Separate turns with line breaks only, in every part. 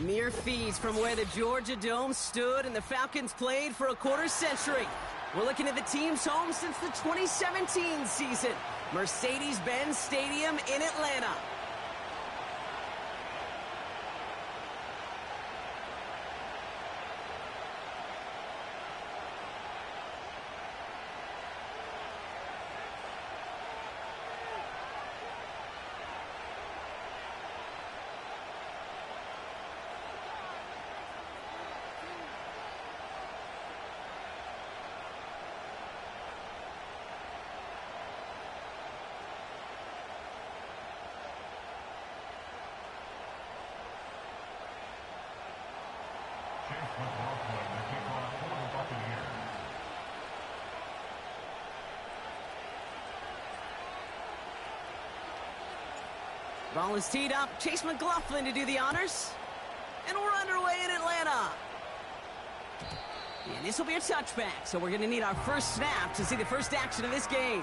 Mere feet from where the Georgia Dome stood and the Falcons played for a quarter century. We're looking at the team's home since the 2017 season. Mercedes-Benz Stadium in Atlanta. Ball is teed up. Chase McLaughlin to do the honors. And we're underway in Atlanta. And this will be a touchback, so we're going to need our first snap to see the first action of this game.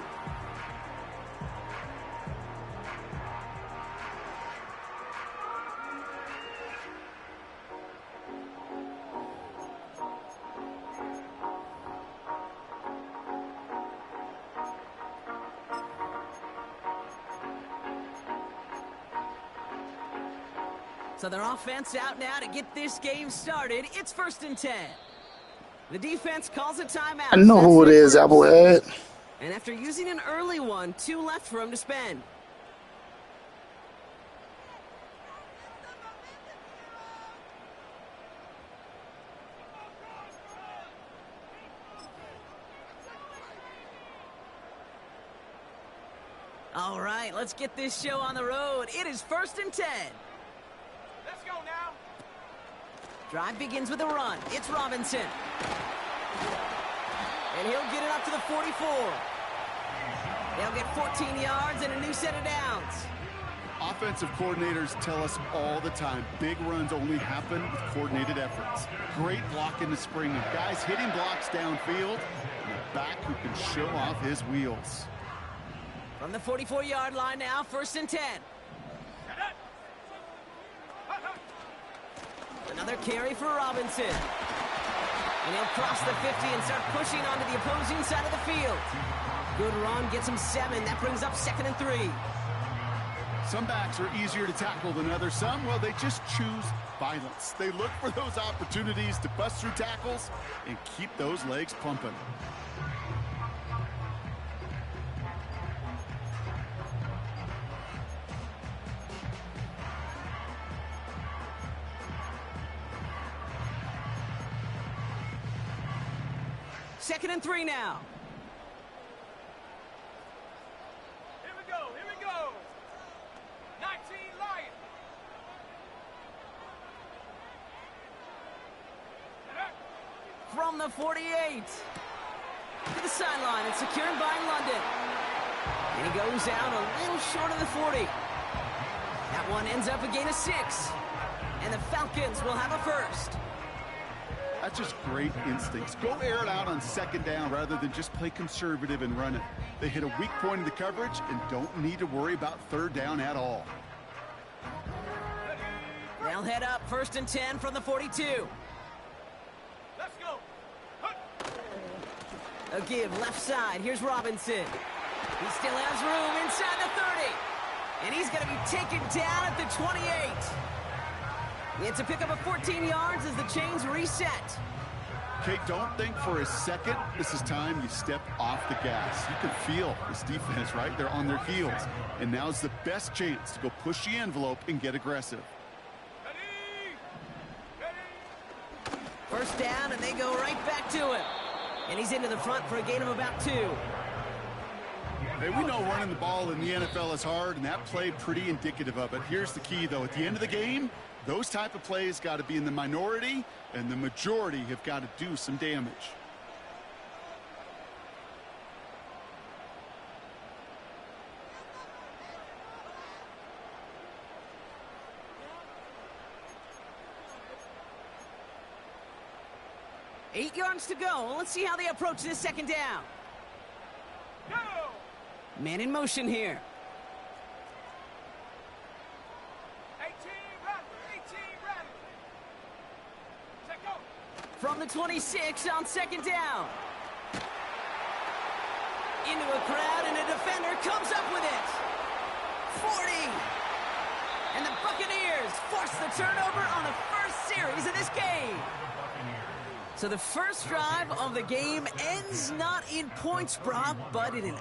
So their offense out now to get this game started. It's 1st and 10. The defense calls a timeout.
I know who it is, Applehead.
And after using an early one, 2 left for him to spend. All right, let's get this show on the road. It is 1st and 10.
Let's go now.
Drive begins with a run. It's Robinson. And he'll get it up to the 44. They'll get 14 yards and a new set of downs.
Offensive coordinators tell us all the time, big runs only happen with coordinated efforts. Great block in the spring of guys hitting blocks downfield, and a back who can show off his wheels.
From the 44-yard line now, 1st and 10. Another carry for Robinson. And he'll cross the 50 and start pushing onto the opposing side of the field. Good run, gets him 7. That brings up 2nd and 3.
Some backs are easier to tackle than others. Some, well, they just choose violence. They look for those opportunities to bust through tackles and keep those legs pumping.
Second and 3 now.
Here we go, here we go. 19 Lions.
From the 48 to the sideline. It's secured by London. And he goes out a little short of the 40. That one ends up a gain of 6. And the Falcons will have a first.
That's just great instincts. Go air it out on 2nd down rather than just play conservative and run it. They hit a weak point in the coverage and don't need to worry about 3rd down at all.
They'll head up 1st and 10 from the 42.
Let's go.
A give left side. Here's Robinson. He still has room inside the 30. And he's going to be taken down at the 28. It's a pickup of 14 yards as the chains reset.
Okay, don't think for a second this is time you step off the gas. You can feel this defense, right? They're on their heels. And now's the best chance to go push the envelope and get aggressive.
Ready.
First down, and they go right back to him. And he's into the front for a gain of about 2.
Hey, we know running the ball in the NFL is hard, and that play pretty indicative of it. Here's the key, though. At the end of the game, those type of plays got to be in the minority, and the majority have got to do some damage.
Eight yards to go. Let's see how they approach this 2nd down.
Go.
Man in motion here.
18 ready.
from the 26 on second down. Into a crowd, and a defender comes up with it. 40. And the Buccaneers force the turnover on the first series of this game. So the first drive of the game ends not in points, Brock, but in an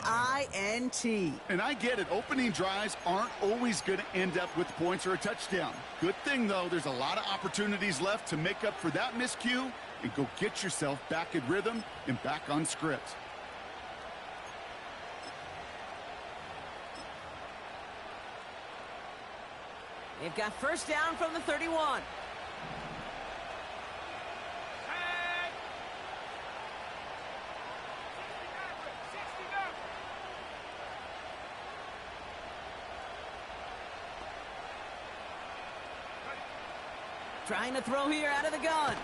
INT.
And I get it. Opening drives aren't always going to end up with points or a touchdown. Good thing, though, there's a lot of opportunities left to make up for that miscue and go get yourself back in rhythm and back on script.
They've got first down from the 31. Trying to throw here out of the gun.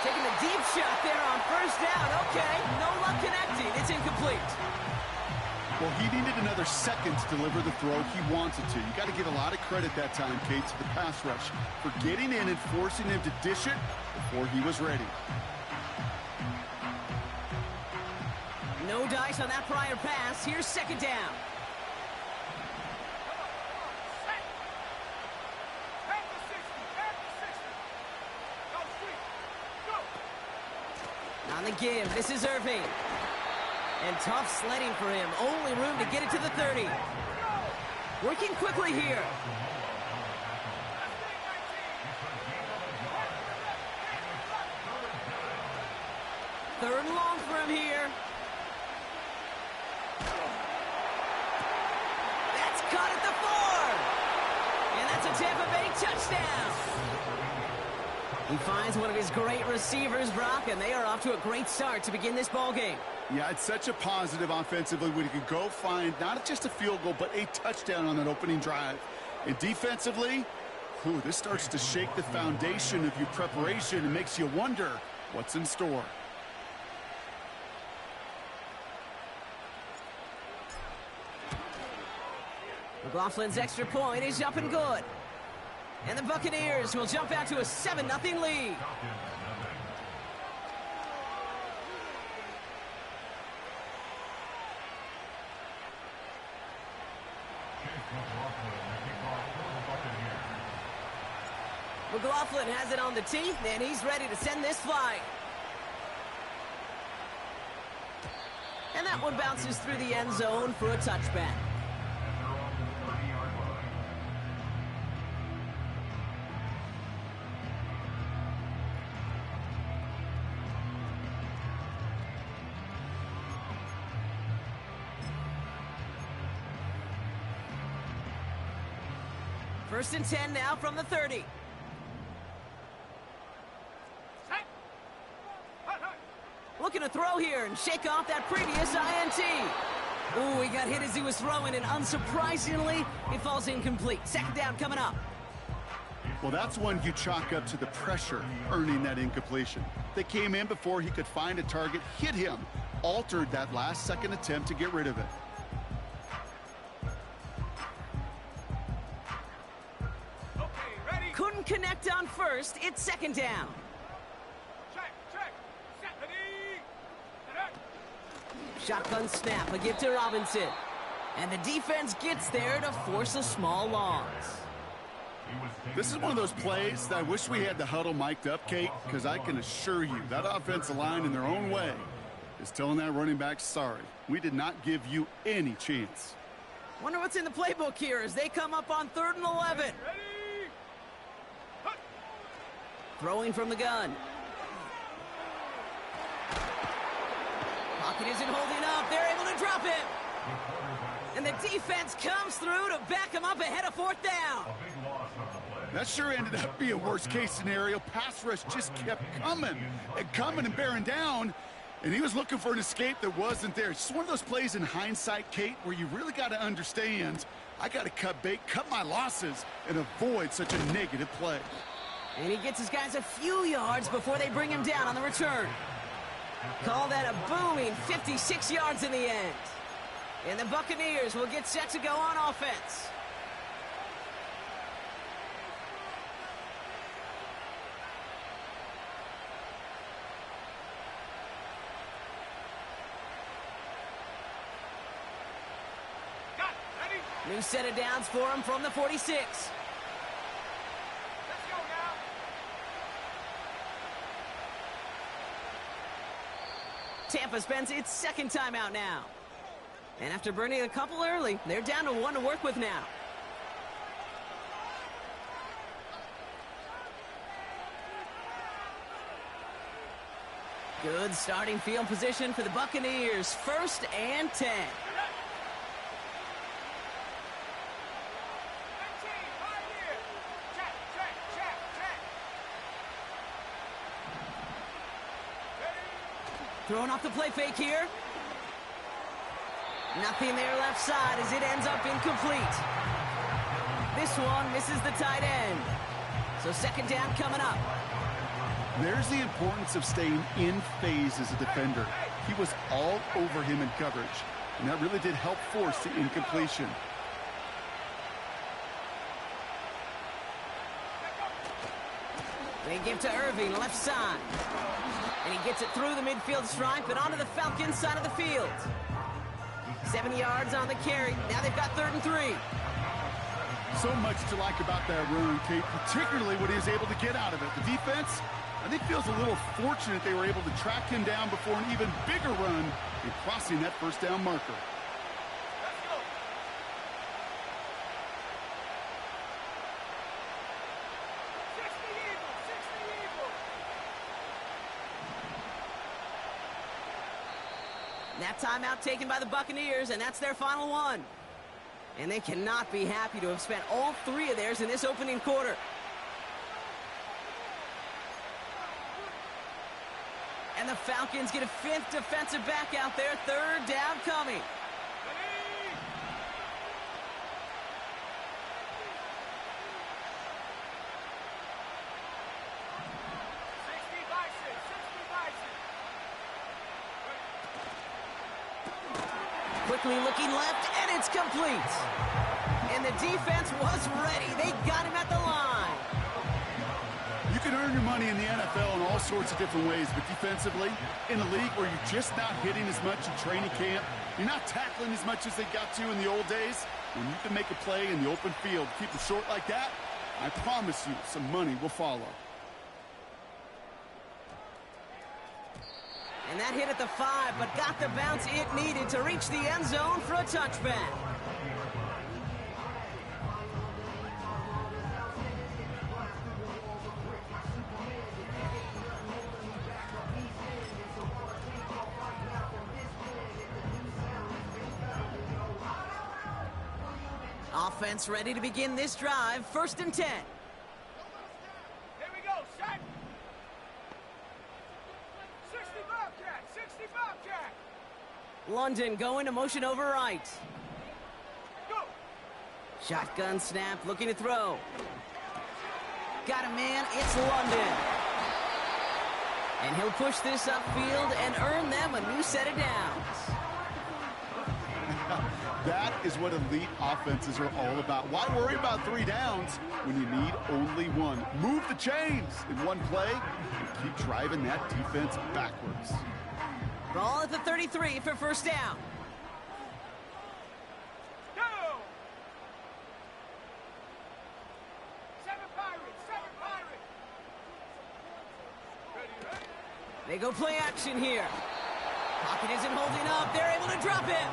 Taking a deep shot there on first down. Okay, no luck connecting. It's incomplete.
Well, he needed another second to deliver the throw he wanted to. You got to give a lot of credit that time, Kate, to the pass rush for getting in and forcing him to dish it before he was ready.
No dice on that prior pass. Here's second down. On the give, this is Irving. And tough sledding for him. Only room to get it to the 30. Working quickly here. Third and long for him here. That's caught at the 4. And that's a Tampa Bay touchdown. He finds one of his great receivers, Brock, and they are off to a great start to begin this ball game.
Yeah, it's such a positive offensively when you can go find not just a field goal, but a touchdown on that opening drive. And defensively, this starts to shake the foundation of your preparation and makes you wonder what's in store.
McLaughlin's extra point is up and good. And the Buccaneers will jump out to a 7-0 lead. McLaughlin has it on the teeth, and he's ready to send this flying. And that one bounces through the end zone for a touchback. First and 10 now from the 30. Looking to throw here and shake off that previous INT. Ooh, he got hit as he was throwing, and unsurprisingly, it falls incomplete. Second down coming up.
Well, that's one you chalk up to the pressure earning that incompletion. They came in before he could find a target, hit him, altered that last-second attempt to get rid of it.
Couldn't connect on first. It's second down. Shotgun snap, a give to Robinson. And the defense gets there to force a small loss.
This is one of those plays that I wish we had the huddle mic'd up, Kate, because I can assure you that offensive line in their own way is telling that running back, sorry, we did not give you any chance.
Wonder what's in the playbook here as they come up on 3rd and 11. Throwing from the gun. Pocket isn't holding up. They're able to drop it. And the defense comes through to back him up ahead of 4th down.
That sure ended up being a worst-case scenario. Pass rush just kept coming and bearing down. And he was looking for an escape that wasn't there. It's just one of those plays in hindsight, Kate, where you really got to understand, I got to cut bait, cut my losses, and avoid such a negative play.
And he gets his guys a few yards before they bring him down on the return. Call that a booming 56 yards in the end. And the Buccaneers will get set to go on offense. New set of downs for him from the 46.
Let's go now.
Tampa spends its second timeout now. And after burning a couple early, they're down to 1 to work with now. Good starting field position for the Buccaneers. 1st and 10.
19, right here. Check.
Throwing off the play fake here. Nothing there left side as it ends up incomplete. This one misses the tight end. So second down coming up.
There's the importance of staying in phase as a defender. He was all over him in coverage, and that really did help force the incompletion.
They give to Irving, left side. And he gets it through the midfield stripe and onto the Falcons side of the field. 7 yards on the carry. Now they've got 3rd and 3.
So much to like about that run, Kate, particularly what he was able to get out of it. The defense, I think, feels a little fortunate they were able to track him down before an even bigger run in crossing that first down marker.
Let's go. 60 Eagles.
That timeout taken by the Buccaneers, and that's their final one. And they cannot be happy to have spent all 3 of theirs in this opening quarter. And the Falcons get a 5th defensive back out there. 3rd down coming. Quickly looking left, and it's complete. And the defense was ready. They got him at the line.
You can earn your money in the NFL in all sorts of different ways, but defensively, in a league where you're just not hitting as much in training camp, you're not tackling as much as they got to in the old days, when you can make a play in the open field, keep it short like that, I promise you some money will follow.
And that hit at the 5, but got the bounce it needed to reach the end zone for a touchback. Offense ready to begin this drive. 1st and 10.
Here we go, set. 60 Bobcat.
London going to motion over right.
Go.
Shotgun snap, looking to throw. Got a man, it's London. And he'll push this upfield and earn them a new set of downs.
That is what elite offenses are all about. Why worry about 3 downs when you need only 1? Move the chains in one play and keep driving that defense backwards.
Ball at the 33 for 1st down.
Go. 7 Pirates. Ready.
They go play action here. Pocket isn't holding up. They're able to drop it.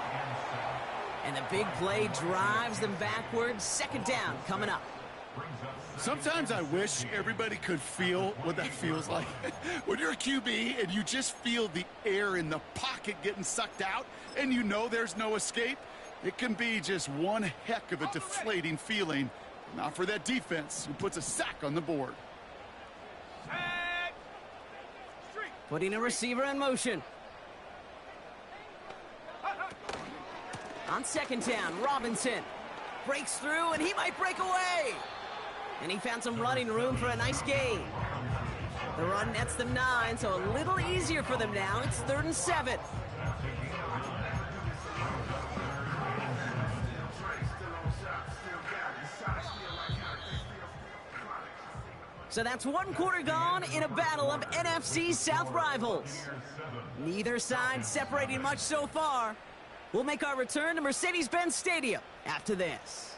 And the big play drives them backwards. 2nd down coming up.
Sometimes I wish everybody could feel what that feels like. When you're a QB and you just feel the air in the pocket getting sucked out and you know there's no escape, it can be just one heck of a deflating feeling. Not for that defense who puts a sack on the board.
Set. Street.
Putting a receiver in motion. On 2nd down, Robinson breaks through, and he might break away. And he found some running room for a nice gain. The run nets them 9, so a little easier for them now. It's 3rd and 7. So that's 1 quarter gone in a battle of NFC South rivals. Neither side separating much so far. We'll make our return to Mercedes-Benz Stadium after this.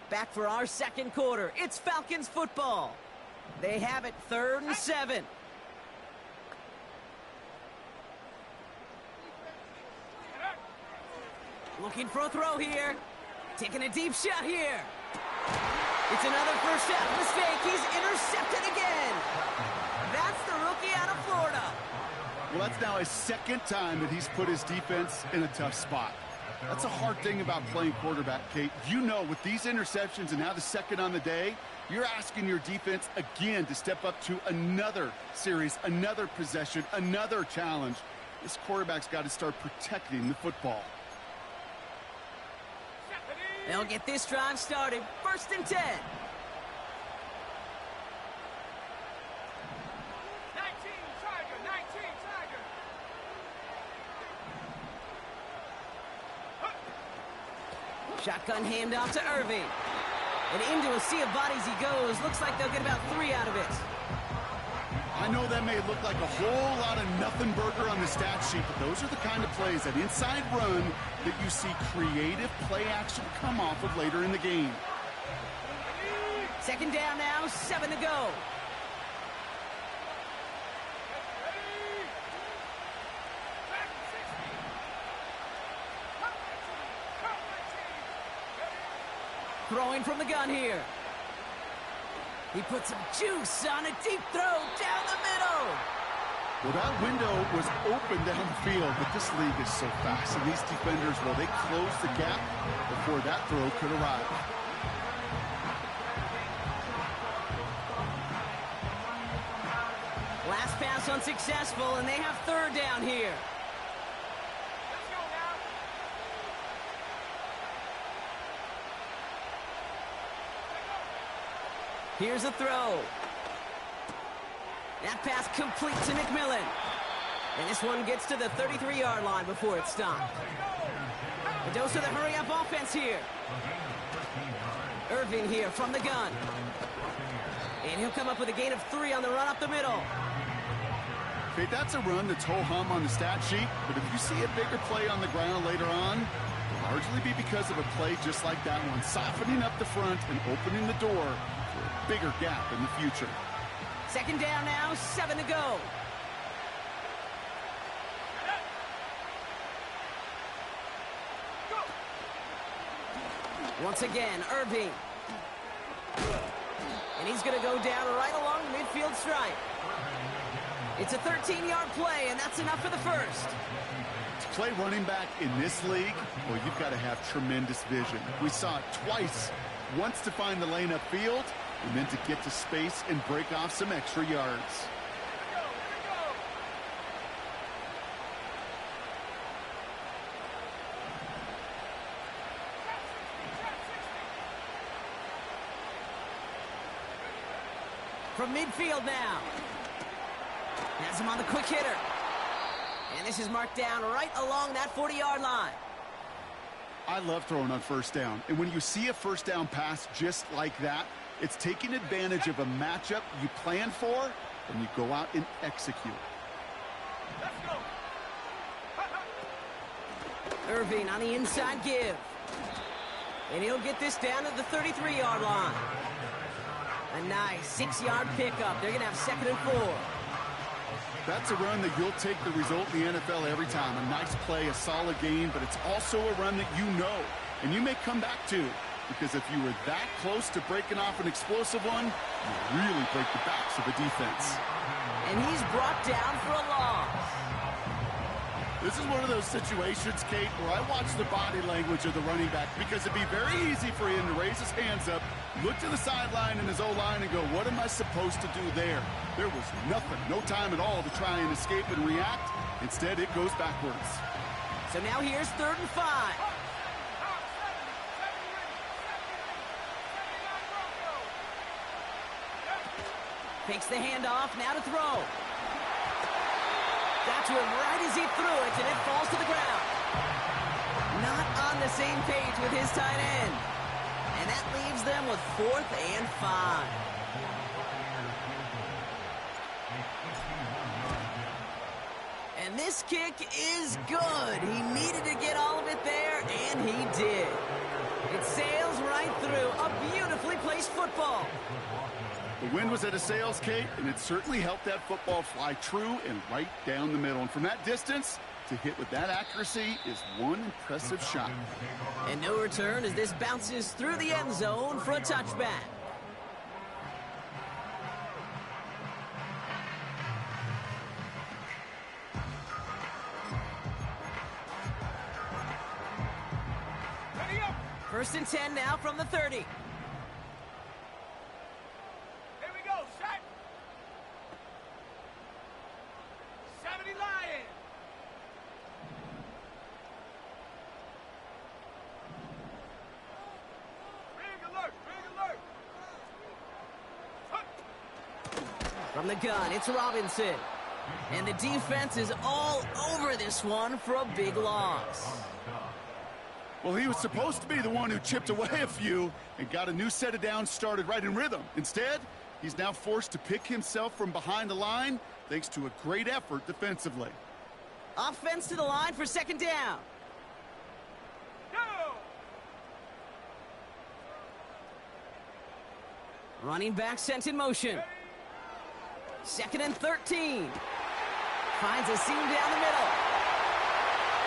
Back for our second quarter. It's Falcons football. They have it 3rd and 7. Looking for a throw here. Taking a deep shot here. It's another first half mistake. He's intercepted again. That's the rookie out of Florida.
Well, that's now his second time that he's put his defense in a tough spot. That's a hard thing about playing quarterback, Kate. You know, with these interceptions and now the second on the day, you're asking your defense again to step up to another series, another possession, another challenge. This quarterback's got to start protecting the football.
They'll get this drive started. 1st and 10.
19, Tiger, 19, Tiger.
Shotgun handoff to Irving. And into a sea of bodies he goes. Looks like they'll get about 3 out of it.
I know that may look like a whole lot of nothing burger on the stat sheet, but those are the kind of plays, that inside run, that you see creative play action come off of later in the game.
2nd down now, 7 to go. Throwing from the gun here. He puts some juice on a deep throw down the middle.
Well, that window was open down the field, but this league is so fast, and these defenders, well, they closed the gap before that throw could arrive.
Last pass unsuccessful, and they have 3rd down here.
Let's go now.
Here's a throw. That pass complete to McMillan. And this one gets to the 33-yard line before it's stopped. A dose of the hurry-up offense here. Irving here from the gun. And he'll come up with a gain of 3 on the run up the middle.
Okay, that's a run that's ho-hum on the stat sheet, but if you see a bigger play on the ground later on, it'll largely be because of a play just like that one, softening up the front and opening the door for a bigger gap in the future.
2nd down now, 7 to go. Once again, Irving. And he's going to go down right along the midfield stripe. It's a 13-yard play, and that's enough for the first.
To play running back in this league, well, you've got to have tremendous vision. We saw it twice. Once to find the lane upfield, and then to get to space and break off some extra yards.
From midfield now. Has him on the quick hitter. And this is marked down right along that 40-yard line.
I love throwing on 1st down. And when you see a 1st down pass just like that, it's taking advantage of a matchup you plan for, and you go out and execute.
Let's go.
Irving on the inside give. And he'll get this down to the 33-yard line. A nice 6-yard pickup. They're going to have 2nd and 4.
That's a run that you'll take the result in the NFL every time. A nice play, a solid game, but it's also a run that you know, and you may come back to. Because if you were that close to breaking off an explosive one, you really break the backs of the defense.
And he's brought down for a loss.
This is one of those situations, Kate, where I watch the body language of the running back, because it'd be very easy for him to raise his hands up, look to the sideline in his O-line and go, what am I supposed to do there? There was nothing, no time at all to try and escape and react. Instead, it goes backwards.
So now here's 3rd and 5. Takes the handoff, now to throw. Got to him right as he threw it, and it falls to the ground. Not on the same page with his tight end. And that leaves them with 4th and 5. And this kick is good. He needed to get all of it there, and he did. It sails right through a beautifully placed football.
The wind was at a sails, Kate, and it certainly helped that football fly true and right down the middle. And from that distance, to hit with that accuracy is one impressive shot.
And no return as this bounces through the end zone for a touchback. First and 10 now from the 30.
Here we go, set. 70 Lions. Ring alert, ring alert.
From the gun, it's Robinson. And the defense is all over this one for a big loss.
Well, he was supposed to be the one who chipped away a few and got a new set of downs started right in rhythm. Instead, he's now forced to pick himself from behind the line thanks to a great effort defensively.
Offense to the line for second down.
Go.
Running back sent in motion. Second and 13. Finds a seam down the middle.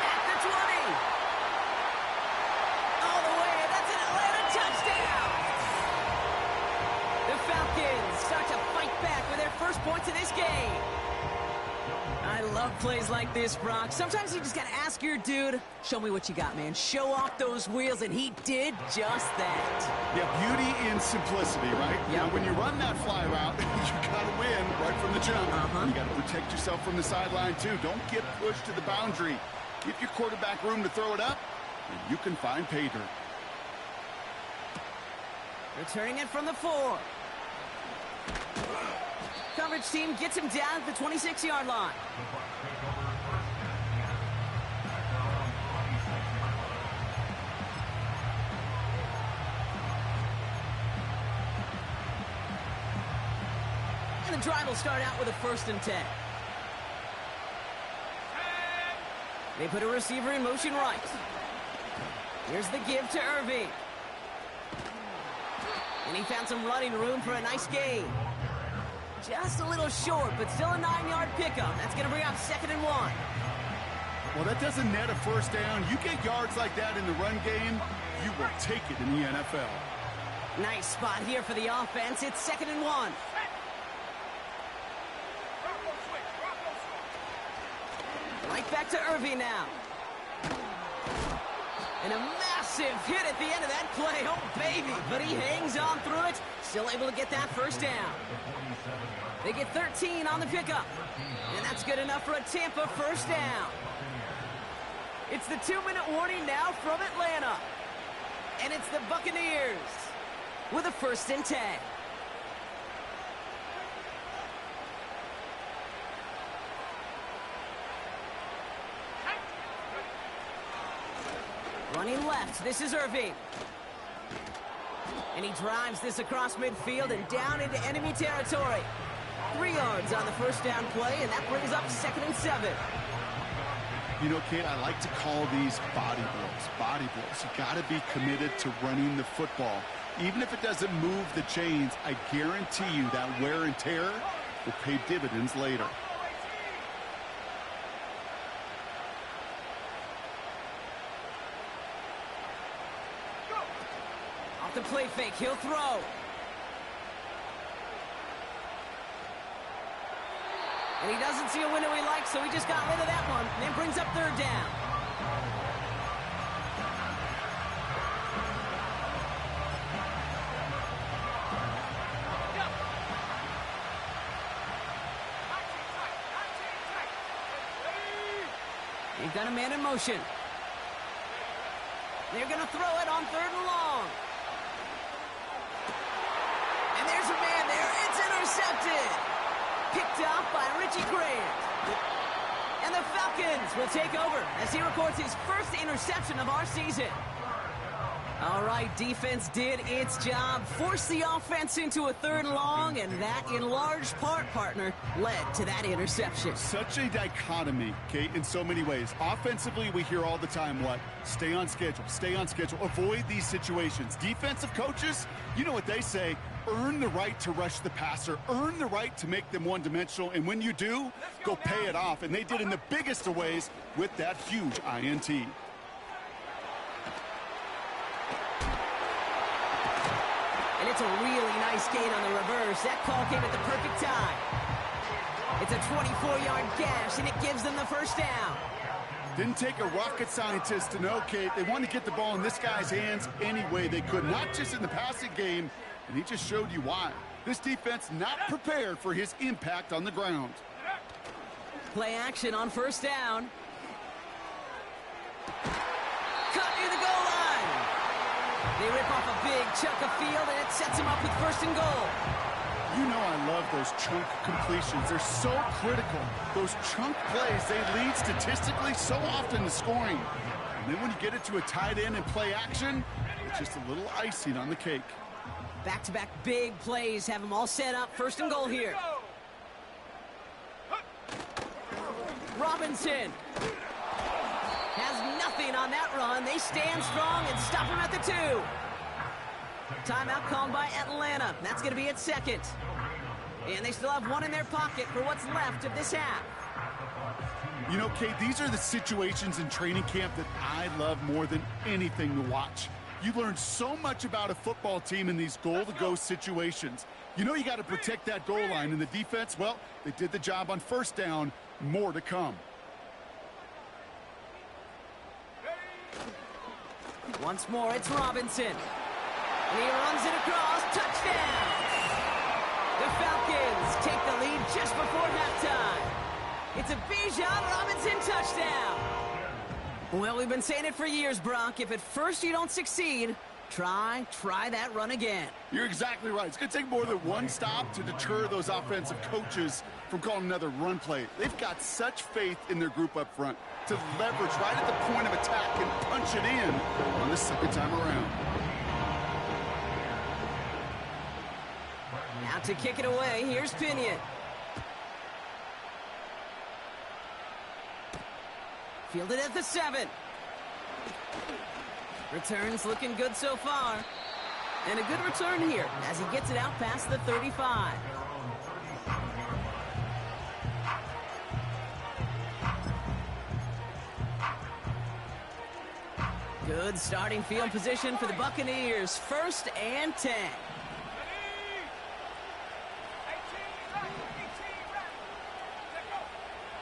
At the 20. All the way, and that's an Atlanta touchdown. The Falcons start to fight back with their first points of this game. I love plays like this, Brock. Sometimes you just gotta ask your dude, show me what you got, man. Show off those wheels, and he did just that.
Yeah, beauty in simplicity, right?
Yeah.
Now, when you run that fly route, you gotta win right from the jump. You gotta protect yourself from the sideline, too. Don't get pushed to the boundary. Give your quarterback room to throw it up, and you can find pay dirt.
Returning it from the 4. Coverage team gets him down at the 26-yard line. And the drive will start out with a first and 10. They put a receiver in motion right. Here's the give to Irving. And he found some running room for a nice gain. Just a little short, but still a 9-yard pickup. That's going to bring up second and 1.
Well, that doesn't net a first down. You get yards like that in the run game, you will take it in the NFL.
Nice spot here for the offense. It's second and 1.
Rocco switch, Rocco switch.
Right back to Irving now. And a massive hit at the end of that play. Oh, baby. But he hangs on through it. Still able to get that first down. They get 13 on the pickup. And that's good enough for a Tampa first down. It's the 2-minute warning now from Atlanta. And it's the Buccaneers with a first and 10. Running left, this is Irving. And he drives this across midfield and down into enemy territory. 3 yards on the first down play, and that brings up second and 7.
You know, kid, I like to call these body blows. Body blows. You got to be committed to running the football. Even if it doesn't move the chains, I guarantee you that wear and tear will pay dividends later.
Off the play fake, he'll throw. And he doesn't see a window he likes, so he just got rid of that one. And then brings up third down. They've got a man in motion. They're going to throw it on third and long. And there's a man there. It's intercepted. Picked off by Richie Grant. And the Falcons will take over as he records his first interception of our season. All right, defense did its job, forced the offense into a 3rd and long, and that, in large part, partner, led to that interception.
Such a dichotomy, Kate, in so many ways. Offensively, we hear all the time what? Stay on schedule, avoid these situations. Defensive coaches, you know what they say, earn the right to rush the passer, earn the right to make them one-dimensional, and when you do, go pay it off. And they did in the biggest of ways with that huge INT.
And it's a really nice gain on the reverse. That call came at the perfect time. It's a 24-yard gash, and it gives them the first down.
Didn't take a rocket scientist to know, Kate. They wanted to get the ball in this guy's hands any way they could, not just in the passing game, and he just showed you why. This defense not prepared for his impact on the ground.
Play action on first down. Cut near the goal line. They rip off a big chunk of field, and it sets them up with 1st and goal.
You know I love those chunk completions. They're so critical. Those chunk plays, they lead statistically so often to scoring. And then when you get it to a tight end and play action, it's just a little icing on the cake.
Back-to-back big plays have them all set up. 1st and goal here. Robinson has nothing on that run. They stand strong and stop him at the 2. Timeout called by Atlanta. That's going to be its 2nd. And they still have 1 in their pocket for what's left of this half.
You know, Kate, these are the situations in training camp that I love more than anything to watch. You learn so much about a football team in these goal-to-go situations. You know you got to protect that goal line, and the defense, well, they did the job on first down. More to come.
Once more, it's Robinson. And he runs it across. Touchdown! The Falcons take the lead just before halftime. It's a Bijan Robinson touchdown. Well, we've been saying it for years, Brock. If at first you don't succeed, try that run again.
You're exactly right. It's going to take more than one stop to deter those offensive coaches from calling another run play. They've got such faith in their group up front to leverage right at the point of attack and punch it in on the 2nd time around.
Now to kick it away, here's Pinion. Fielded at the 7. Returns looking good so far. And a good return here as he gets it out past the 35. Good starting field position for the Buccaneers. 1st and 10.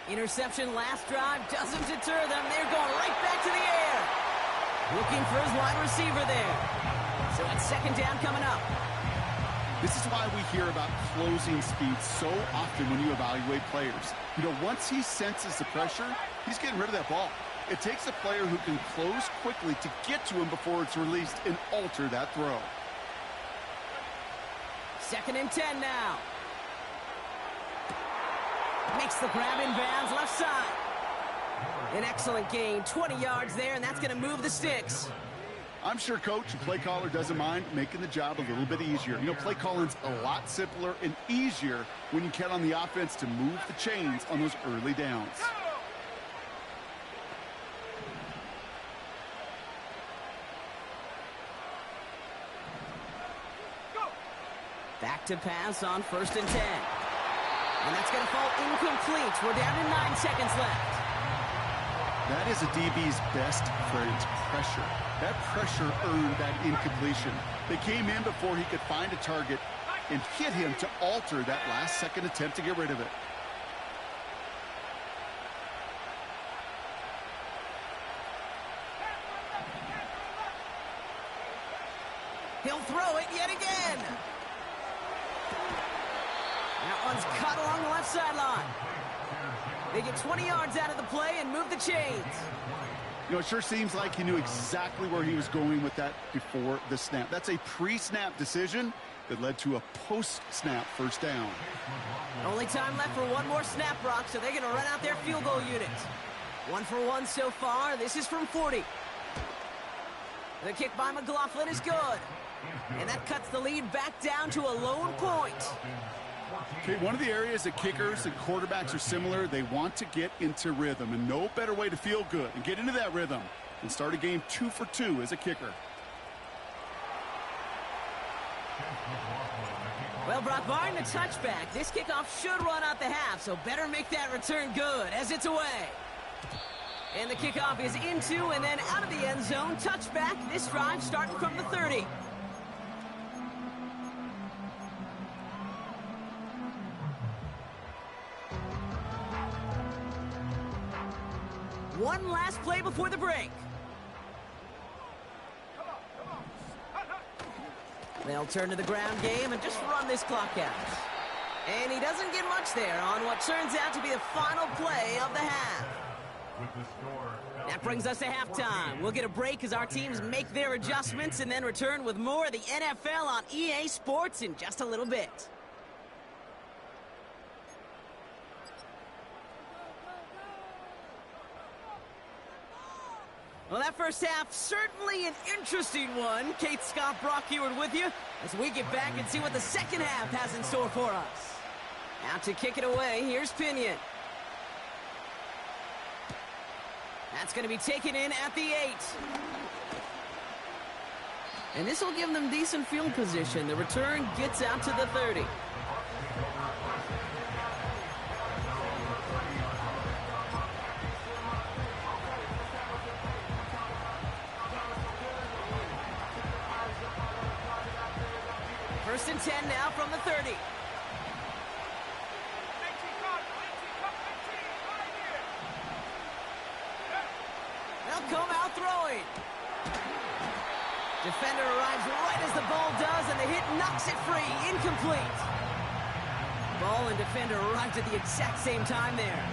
Interception last drive doesn't deter them. They're going right back to the air. Looking for his wide receiver there. So it's 2nd down coming up.
This is why we hear about closing speed so often when you evaluate players. You know, once he senses the pressure, he's getting rid of that ball. It takes a player who can close quickly to get to him before it's released and alter that throw.
2nd and 10 now. Makes the grab in bounds, left side. An excellent gain, 20 yards there, and that's going to move the sticks.
I'm sure coach and play caller doesn't mind making the job a little bit easier. You know, play calling's a lot simpler and easier when you count on the offense to move the chains on those early downs.
Back to pass on 1st and 10. And that's going to fall incomplete. We're down to 9 seconds left.
That is a DB's best friend, pressure. That pressure earned that incompletion. They came in before he could find a target and hit him to alter that last-second attempt to get rid of it.
He'll throw it yet again. That one's cut along the left sideline. They get 20 yards out of the play and move the chains.
You know, it sure seems like he knew exactly where he was going with that before the snap. That's a pre-snap decision that led to a post-snap first down.
Only time left for one more snap, Brock, so they're going to run out their field goal unit. 1 for 1 so far. This is from 40. The kick by McLaughlin is good. And that cuts the lead back down to a lone point.
Okay, one of the areas that kickers and quarterbacks are similar, they want to get into rhythm, and no better way to feel good and get into that rhythm than start a game 2 for 2 as a kicker.
Well, Brock, barring the touchback, this kickoff should run out the half, so better make that return good as it's away. And the kickoff is into and then out of the end zone. Touchback, this drive starting from the 30. One last play before the break. They'll turn to the ground game and just run this clock out. And he doesn't get much there on what turns out to be the final play of the half. That brings us to halftime. We'll get a break as our teams make their adjustments and then return with more of the NFL on EA Sports in just a little bit. Well, that first half, certainly an interesting one. Kate Scott, Brock Ewart with you as we get back and see what the second half has in store for us. Out to kick it away, here's Pinion. That's going to be taken in at the 8. And this will give them decent field position. The return gets out to the 30. First and 10 now from the 30. They'll come out throwing. Defender arrives right as the ball does, and the hit knocks it free. Incomplete. Ball and defender arrived at the exact same time there.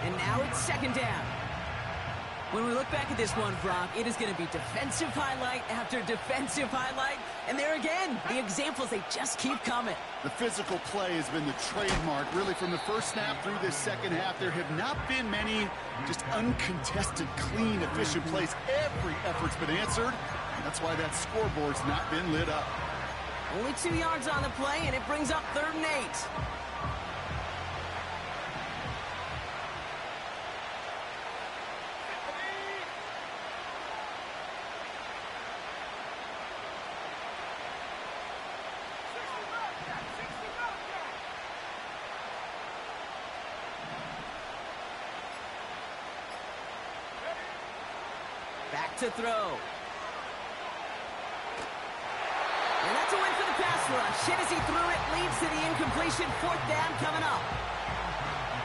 And now it's second down. When we look back at this one, Brock, it is going to be defensive highlight after defensive highlight. And there again, the examples, they just keep coming.
The physical play has been the trademark, really, from the first snap through this second half. There have not been many just uncontested, clean, efficient plays. Every effort's been answered. That's why that scoreboard's not been lit up.
Only 2 yards on the play, and it brings up 3rd and 8. Back to throw. And that's a win for the pass rush. Hit as he threw it, leads to the incompletion. 4th down coming up.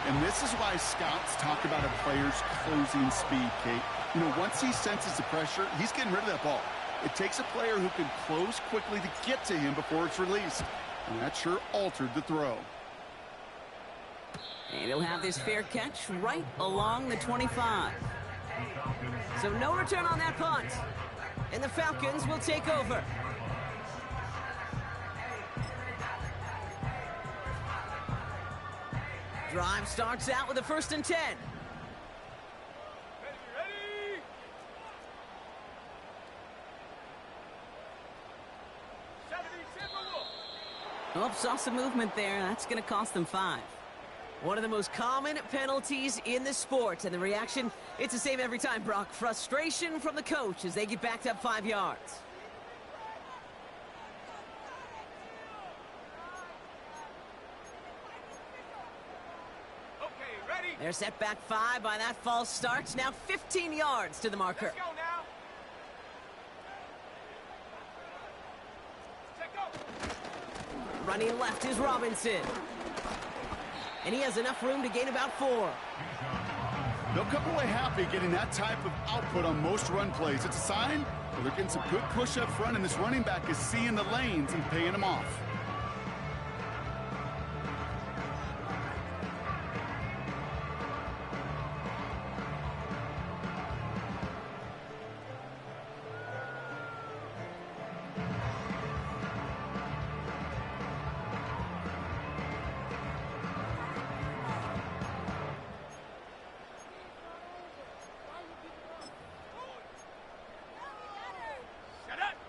And this is why scouts talk about a player's closing speed, Kate. You know, once he senses the pressure, he's getting rid of that ball. It takes a player who can close quickly to get to him before it's released. And that sure altered the throw.
And he'll have this fair catch right along the 25. So no return on that punt. And the Falcons will take over. Drive starts out with a 1st and 10.
Ready?
Oops, saw some movement there. That's going to cost them 5. One of the most common penalties in the sport, and the reaction, it's the same every time, Brock. Frustration from the coach as they get backed up 5 yards.
Okay, ready?
They're set back 5 by that false start. Now 15 yards to the marker.
Let's go now. Check go.
Running left is Robinson. And he has enough room to gain about 4.
They'll come away happy getting that type of output on most run plays. It's a sign that they're getting some good push up front, and this running back is seeing the lanes and paying them off.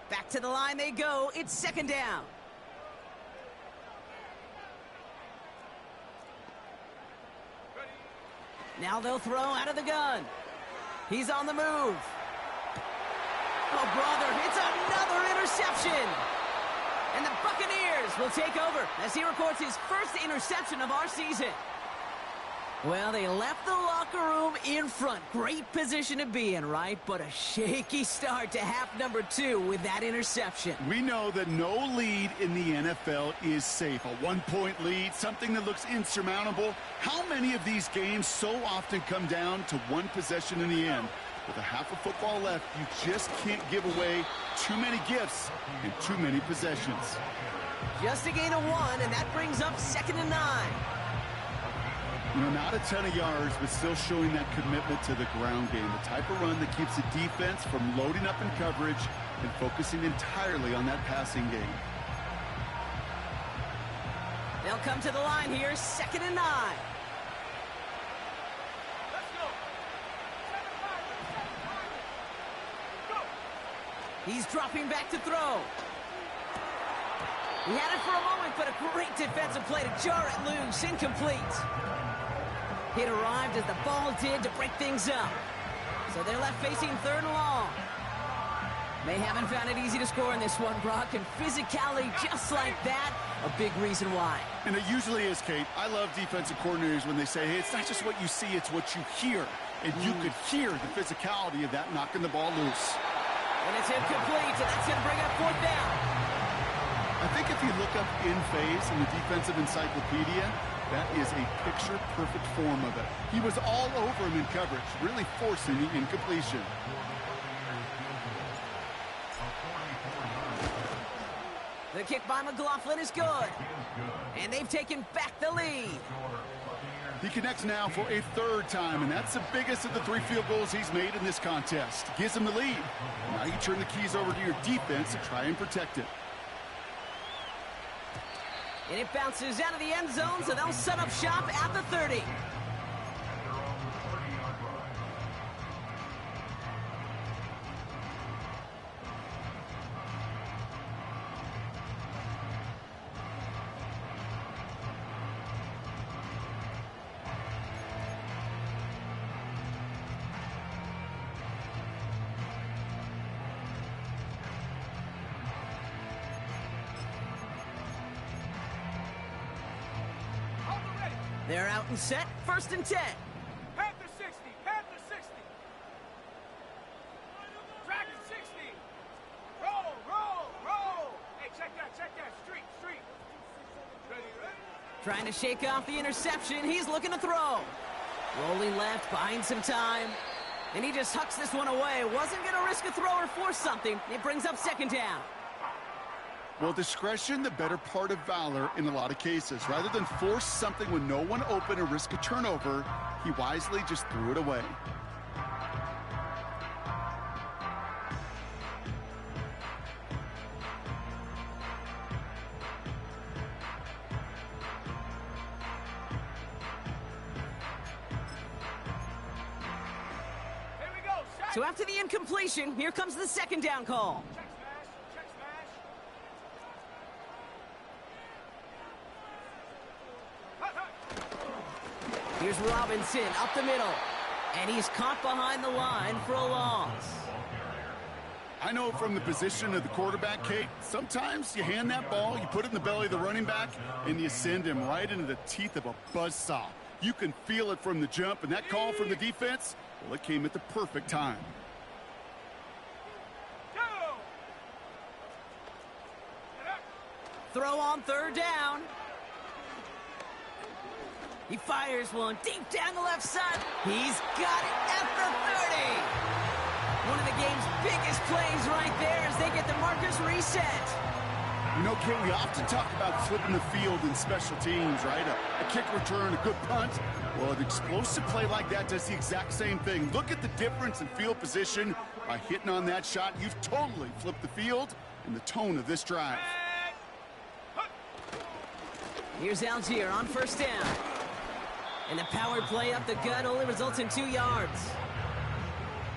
Back to the line they go. It's second down. Now they'll throw out of the gun. He's on the move. Oh, brother, it's another interception. And the Buccaneers will take over as he records his first interception of our season. Well, they left the locker room in front. Great position to be in, right? But a shaky start to half number 2 with that interception.
We know that no lead in the NFL is safe. A one-point lead, something that looks insurmountable. How many of these games so often come down to one possession in the end? With a half of football left, you just can't give away too many gifts and too many possessions.
Just a gain of 1, and that brings up 2nd and 9.
You know, not a ton of yards, but still showing that commitment to the ground game. The type of run that keeps the defense from loading up in coverage and focusing entirely on that passing game.
They'll come to the line here, 2nd and 9. He's dropping back to throw. He had it for a moment, but a great defensive play to jar it loose. Incomplete. It arrived as the ball did to break things up. So they're left facing 3rd and long. They haven't found it easy to score in this one, Brock, and physicality just like that, a big reason why.
And it usually is, Kate. I love defensive coordinators when they say, hey, it's not just what you see, it's what you hear. And you could hear the physicality of that knocking the ball loose.
And it's incomplete, and that's going to bring up 4th down.
I think if you look up in phase in the defensive encyclopedia, that is a picture-perfect form of it. He was all over him in coverage, really forcing the incompletion.
The kick by McLaughlin is good. And they've taken back the lead.
He connects now for a 3rd time, and that's the biggest of the 3 field goals he's made in this contest. Gives him the lead. Now you turn the keys over to your defense to try and protect it.
And it bounces out of the end zone, so they'll set up shop at the 30. They're out and set, 1st and 10.
Panther 60, Panther 60. Dragon 60. Roll, roll, roll. Hey, check that, street. Ready?
Trying to shake off the interception. He's looking to throw. Rolling left, buying some time. And he just hucks this one away. Wasn't going to risk a throw or force something. It brings up 2nd down.
Well, discretion, the better part of valor in a lot of cases. Rather than force something with no one open or risk a turnover, he wisely just threw it away.
Here we go, shot.
So after the incompletion, here comes the 2nd down call.
Check smash.
Here's Robinson up the middle. And he's caught behind the line for a loss.
I know from the position of the quarterback, Kate, sometimes you hand that ball, you put it in the belly of the running back, and you send him right into the teeth of a buzzsaw. You can feel it from the jump, and that call from the defense, well, it came at the perfect time.
Throw on 3rd down. He fires one deep down the left side. He's got it at the 30. One of the game's biggest plays right there as they get the markers reset.
You know, Kate, we often talk about flipping the field in special teams, right? A kick return, a good punt. Well, an explosive play like that does the exact same thing. Look at the difference in field position. By hitting on that shot, you've totally flipped the field and the tone of this drive.
Here's Algier on 1st down. And the power play up the gut only results in 2 yards.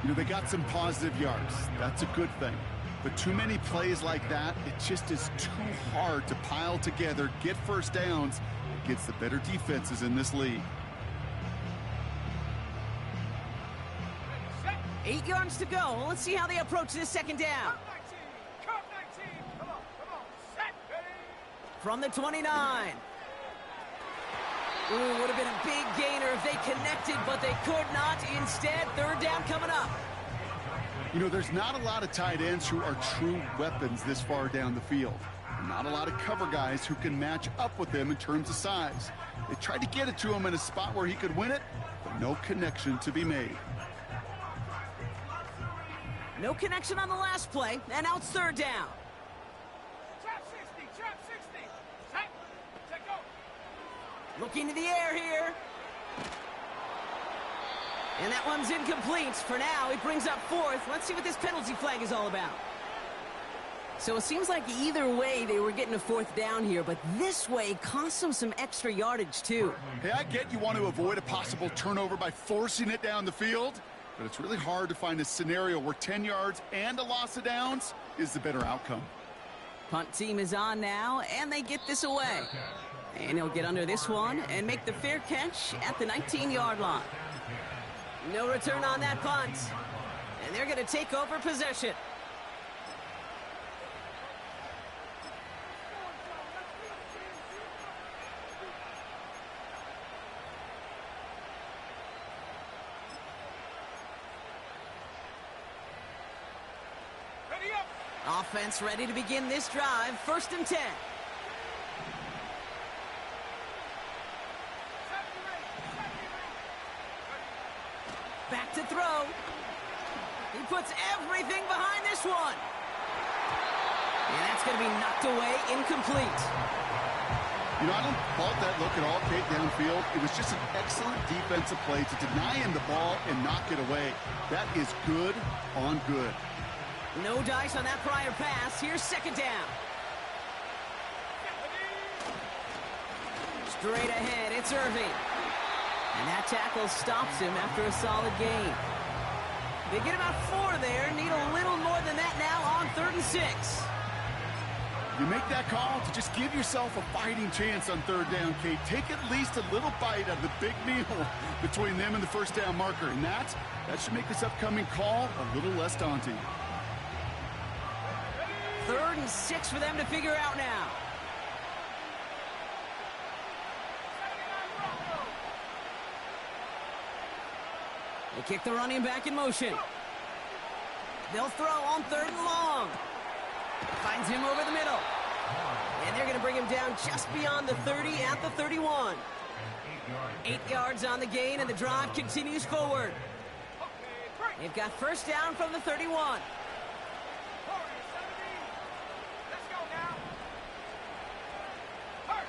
You know, they got some positive yards. That's a good thing. but too many plays like that, it just is too hard to pile together, get first downs against the better defenses in this league.
8 yards to go. Let's see how they approach this second down.
Come 19. Come on, set.
From the 29. Ooh, would have been a big gainer if they connected, but they could not. Instead, third down coming up.
You know, there's not a lot of tight ends who are true weapons this far down the field. Not a lot of cover guys who can match up with them in terms of size. They tried to get it to him in a spot where he could win it, but no connection to be made.
No connection on the last play, and now it's third down.
Trap 60. Set. Go.
Looking to the air here. And that one's incomplete. For now, it brings up fourth. Let's see what this penalty flag is all about. So it seems like either way they were getting a fourth down here, but this way cost them some extra yardage too.
Hey, I get you want to avoid a possible turnover by forcing it down the field, but it's really hard to find a scenario where 10 yards and a loss of downs is the better outcome.
Punt team is on now, and they get this away. And he'll get under this one and make the fair catch at the 19-yard line. No return on that punt. And they're going to take over possession.
Ready up.
Offense ready to begin this drive. 1st and 10. Back to throw. He puts everything behind this one. And that's going to be knocked away, incomplete.
You know, I don't fault that look at all, Kate, downfield. It was just an excellent defensive play to deny him the ball and knock it away. That is good on good.
No dice on that prior pass. Here's second down. Straight ahead, it's Irving. And that tackle stops him after a solid gain. They get about 4 there. Need a little more than that now on 3rd and 6.
You make that call to just give yourself a fighting chance on 3rd down, Kate. Take at least a little bite out of the big meal between them and the first down marker. And that should make this upcoming call a little less daunting.
3rd and 6 for them to figure out now. They kick the running back in motion. They'll throw on 3rd and long. Finds him over the middle. And they're going to bring him down just beyond the 30 at the 31. 8 yards on the gain, and the drive continues forward. They've got first down from the 31.
Let's go now. Hurt.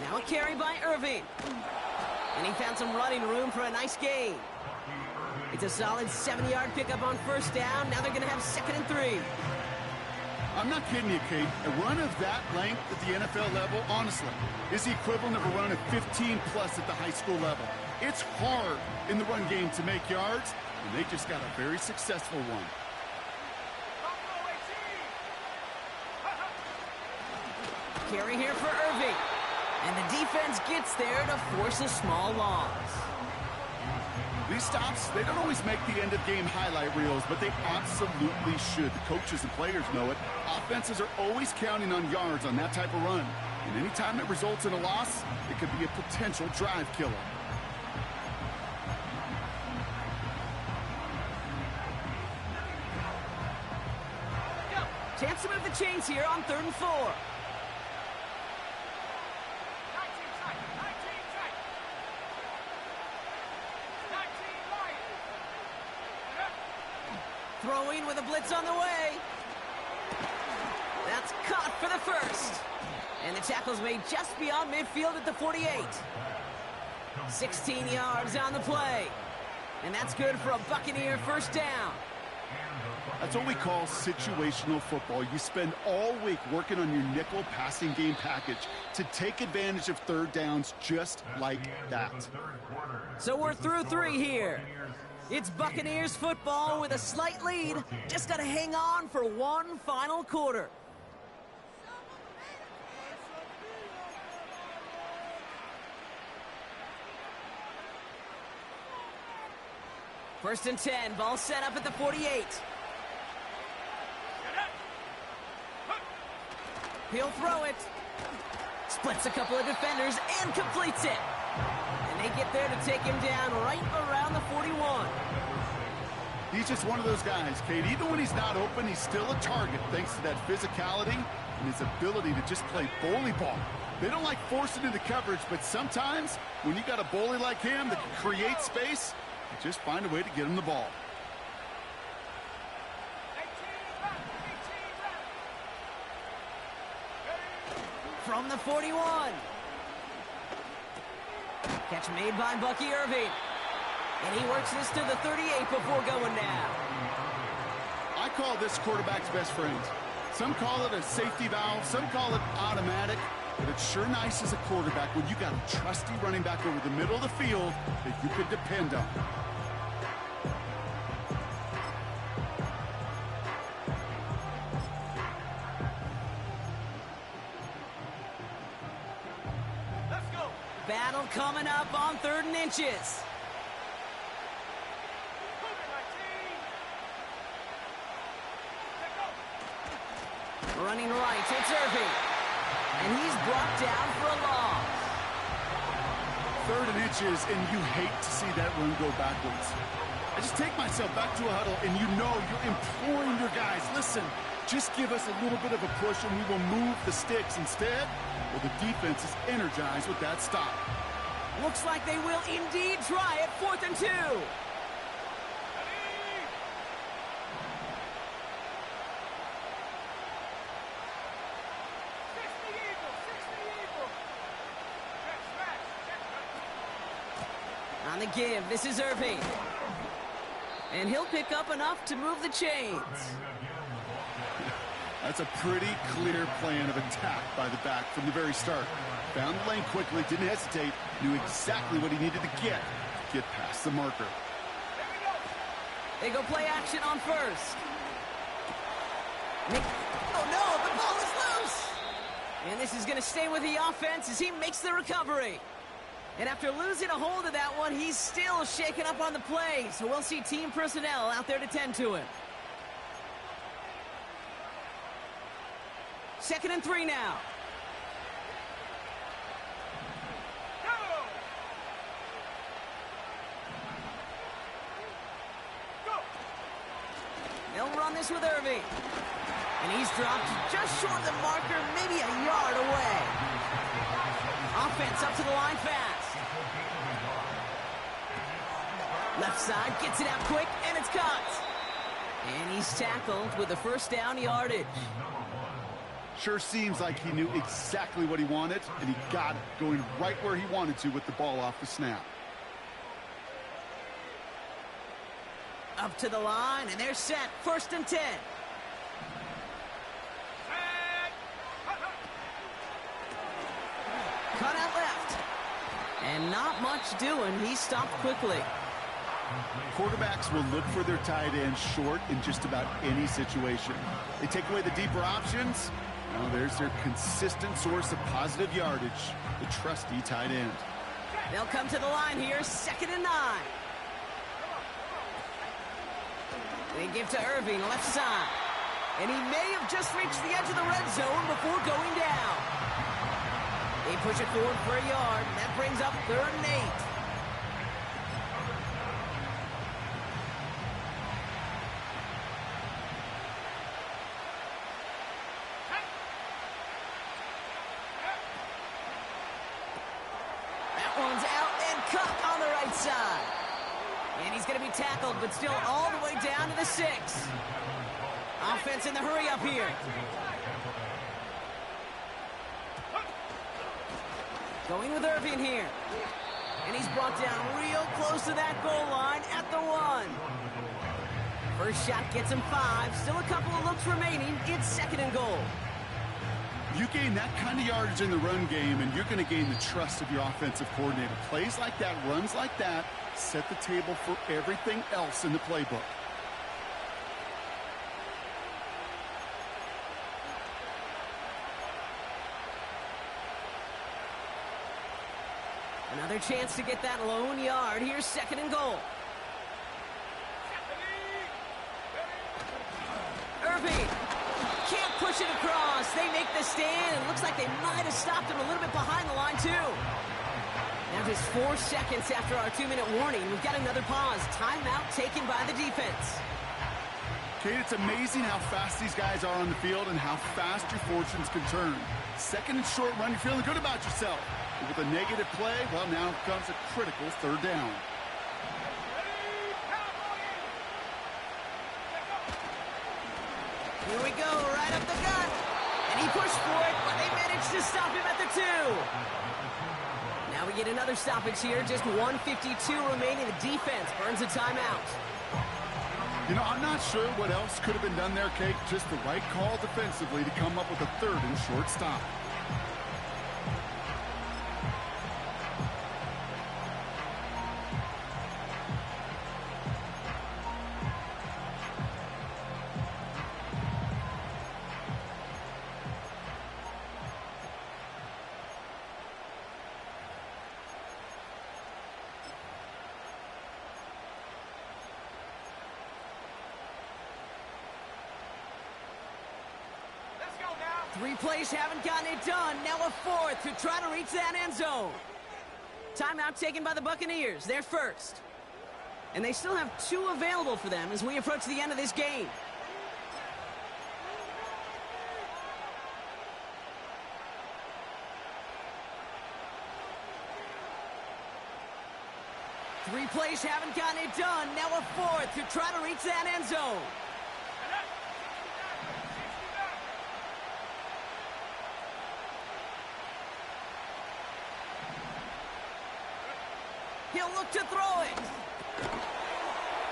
Now a carry by Irving. And he found some running room for a nice gain. It's a solid 70-yard pickup on first down. Now they're going to have 2nd and 3.
I'm not kidding you, Kate. A run of that length at the NFL level, honestly, is the equivalent of a run of 15-plus at the high school level. It's hard in the run game to make yards, and they just got a very successful one.
Carry here for Irving. And the defense gets there to force a small loss.
These stops, they don't always make the end-of-game highlight reels, but they absolutely should. The coaches and players know it. Offenses are always counting on yards on that type of run. And anytime it results in a loss, it could be a potential drive killer.
Chance to move the chains here on 3rd and 4. Throwing with a blitz on the way. That's caught for the first. And the tackle's made just beyond midfield at the 48. 16 yards on the play. And that's good for a Buccaneer first down.
That's what we call situational football. You spend all week working on your nickel passing game package to take advantage of third downs just like that.
So we're through 3 here. It's Buccaneers football with a slight lead. Just got to hang on for one final quarter. First and 10, ball set up at the 48. He'll throw it. Splits a couple of defenders and completes it. And they get there to take him down right around the 41.
He's just one of those guys, Kate. Even when he's not open, he's still a target thanks to that physicality and his ability to just play bully ball. They don't like forcing into coverage, but sometimes when you got a bully like him that can create space, you just find a way to get him the ball.
From the 41. Catch made by Bucky Irving. And he works this to the 38 before going down.
I call this quarterback's best friend. Some call it a safety valve, some call it automatic, but it's sure nice as a quarterback when you got a trusty running back over the middle of the field that you can depend on.
Battle coming up on 3rd and inches. Running right, it's Irving. And he's brought down for a loss.
3rd and inches, and you hate to see that run go backwards. I just take myself back to a huddle, and you know you're imploring your guys, listen, just give us a little bit of a push, and we will move the sticks instead. Well, the defense is energized with that stop.
Looks like they will indeed try it. 4th and 2. On the give, this is Irving. And he'll pick up enough to move the chains.
That's a pretty clear plan of attack by the back from the very start. Found the lane quickly, didn't hesitate, knew exactly what he needed to get past the marker.
They go play action on first. Oh no, the ball is loose! And this is going to stay with the offense as he makes the recovery. And after losing a hold of that one, he's still shaken up on the play. So we'll see team personnel out there to tend to him. 2nd and 3 now. They'll run this with Irving. And he's dropped just short of the marker, maybe a yard away. Offense up to the line fast. Left side gets it out quick, and it's caught. And he's tackled with the 1st down yardage.
Sure seems like he knew exactly what he wanted, and he got it, going right where he wanted to with the ball off the snap.
Up to the line, and they're set. 1st and 10. Cut out left. And not much doing. He stopped quickly.
Quarterbacks will look for their tight end short in just about any situation. They take away the deeper options. Now there's their consistent source of positive yardage, the trusty tight end.
They'll come to the line here, 2nd and 9. They give to Irving, left side. And he may have just reached the edge of the red zone before going down. They push it forward for a yard, and that brings up 3rd and 8. That one's out and cut on the right side. And he's going to be tackled, but still all the way down to the 6. Offense in the hurry up here. Going with Irving here. And he's brought down real close to that goal line at the 1. First shot gets him 5. Still a couple of looks remaining. It's 2nd and goal.
You gain that kind of yardage in the run game, and you're going to gain the trust of your offensive coordinator. Plays like that, runs like that, set the table for everything else in the playbook.
Another chance to get that lone yard. Here's 2nd and goal. Irving can't push it across. They make the stand. It looks like they might have stopped him a little bit behind the line, too. Now just 4 seconds after our 2-minute warning, we've got another pause. Timeout taken by the defense.
Kate, it's amazing how fast these guys are on the field and how fast your fortunes can turn. 2nd and short run, you're feeling good about yourself. But with a negative play, well, now comes a critical 3rd down.
Here we go, right up the gut. And he pushed for it, but they managed to stop him at the 2. Now we get another stoppage here. Just 1:52 remaining. The defense burns a timeout.
You know, I'm not sure what else could have been done there, Kate. Just the right call defensively to come up with a 3rd and short stop.
Let's go now.
3 plays haven't gotten it done. Now a 4th to try to reach that end zone. Timeout taken by the Buccaneers. They're first. And they still have 2 available for them as we approach the end of this game. Three plays haven't gotten it done. Now a 4th to try to reach that end zone. He'll look to throw it.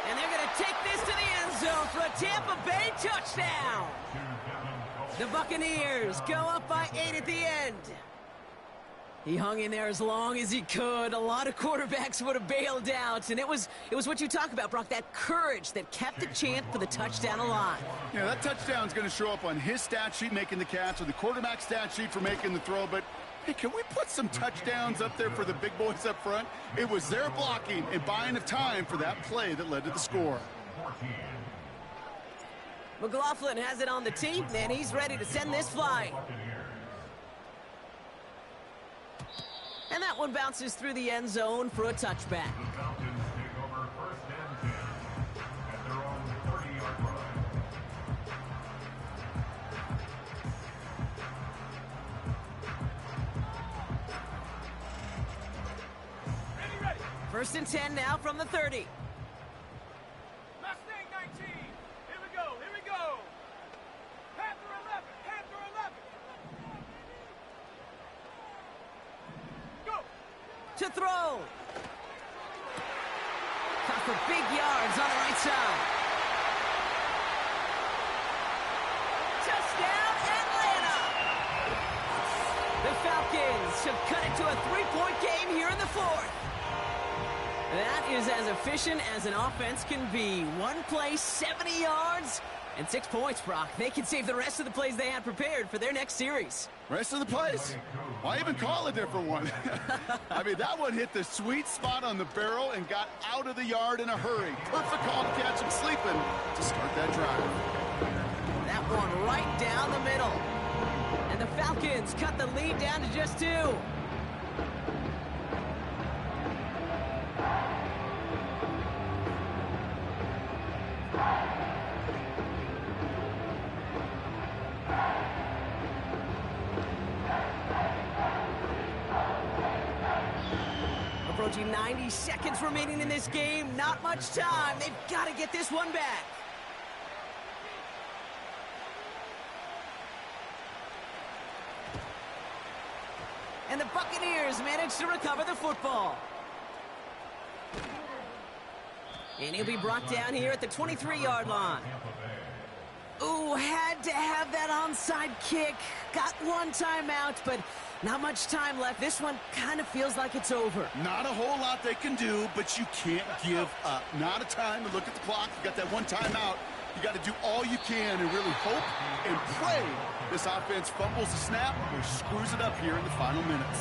And they're going to take this to the end zone for a Tampa Bay touchdown. The Buccaneers go up by 8 at the end. He hung in there as long as he could. A lot of quarterbacks would have bailed out. And it was what you talk about, Brock, that courage that kept the chance for the touchdown alive.
Yeah, that touchdown's going to show up on his stat sheet making the catch or the quarterback stat sheet for making the throw. But, hey, can we put some touchdowns up there for the big boys up front? It was their blocking and buying of time for that play that led to the score.
McLaughlin has it on the tee, and he's ready to send this flying. And that one bounces through the end zone for a touchback.
The Falcons take over 1st and 10 at their own 30-yard line.
Ready, ready.
1st and 10 now from the 30.
Mustang 19. Here we go, here we go. Panther 11, Panther 11. Go.
To throw. Caught for big yards on the right side. Touchdown, Atlanta! The Falcons have cut it to a 3-point game here in the 4th. That is as efficient as an offense can be. One play, 70 yards, and 6 points, Brock. They can save the rest of the plays they had prepared for their next series.
Rest of the plays? Why even call a different one? I mean, that one hit the sweet spot on the barrel and got out of the yard in a hurry. Perfect call to catch him sleeping to start that drive.
That one right down the middle. And the Falcons cut the lead down to just 2. Approaching 90 seconds remaining in this game. Not much time. They've got to get this one back. And the Buccaneers manage to recover the football. And he'll be brought down here at the 23-yard line. Ooh, had to have that onside kick. Got one timeout, but not much time left. This one kind of feels like it's over.
Not a whole lot they can do, but you can't give up. Not a time to look at the clock. You got that one timeout. You got to do all you can and really hope and pray this offense fumbles the snap or screws it up here in the final minutes.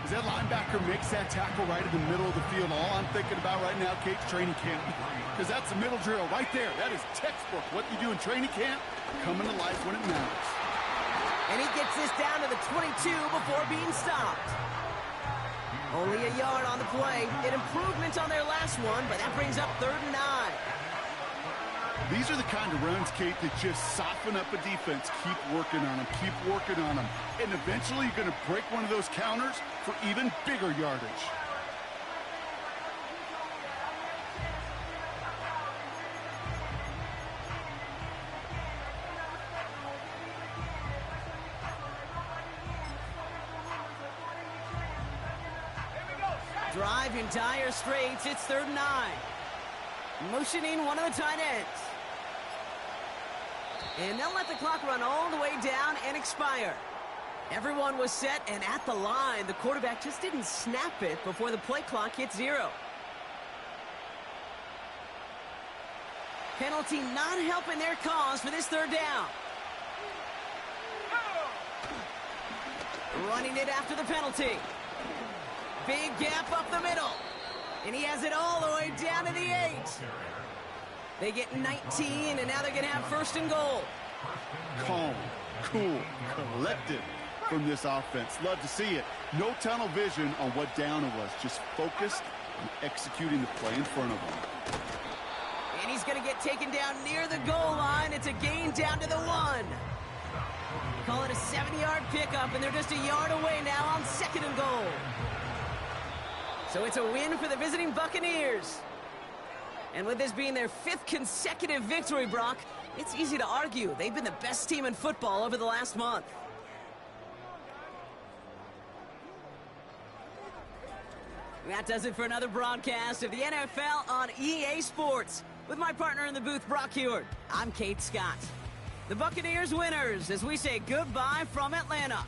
As that linebacker makes that tackle right in the middle of the field, all I'm thinking about right now, Kate's training camp. Because that's the middle drill right there. That is textbook. What you do in training camp, coming to life when it matters.
And he gets this down to the 22 before being stopped. Only a yard on the play. An improvement on their last one, but that brings up 3rd and 9.
These are the kind of runs, Kate, that just soften up a defense. Keep working on them. Keep working on them. And eventually you're going to break one of those counters for even bigger yardage.
Drive in dire straits. It's 3rd and 9. Motioning one of the tight ends. And they'll let the clock run all the way down and expire. Everyone was set and at the line. The quarterback just didn't snap it before the play clock hit 0. Penalty not helping their cause for this 3rd down. Running it after the penalty. Big gap up the middle. And he has it all the way down to the 8. They get 19, and now they're going to have 1st and goal.
Calm, cool, collected from this offense. Love to see it. No tunnel vision on what down it was. Just focused on executing the play in front of them.
And he's going to get taken down near the goal line. It's a gain down to the 1. Call it a 7-yard pickup, and they're just a yard away now on 2nd and goal. So it's a win for the visiting Buccaneers. And with this being their 5th consecutive victory, Brock, it's easy to argue they've been the best team in football over the last month. That does it for another broadcast of the NFL on EA Sports. With my partner in the booth, Brock Heward, I'm Kate Scott. The Buccaneers winners as we say goodbye from Atlanta.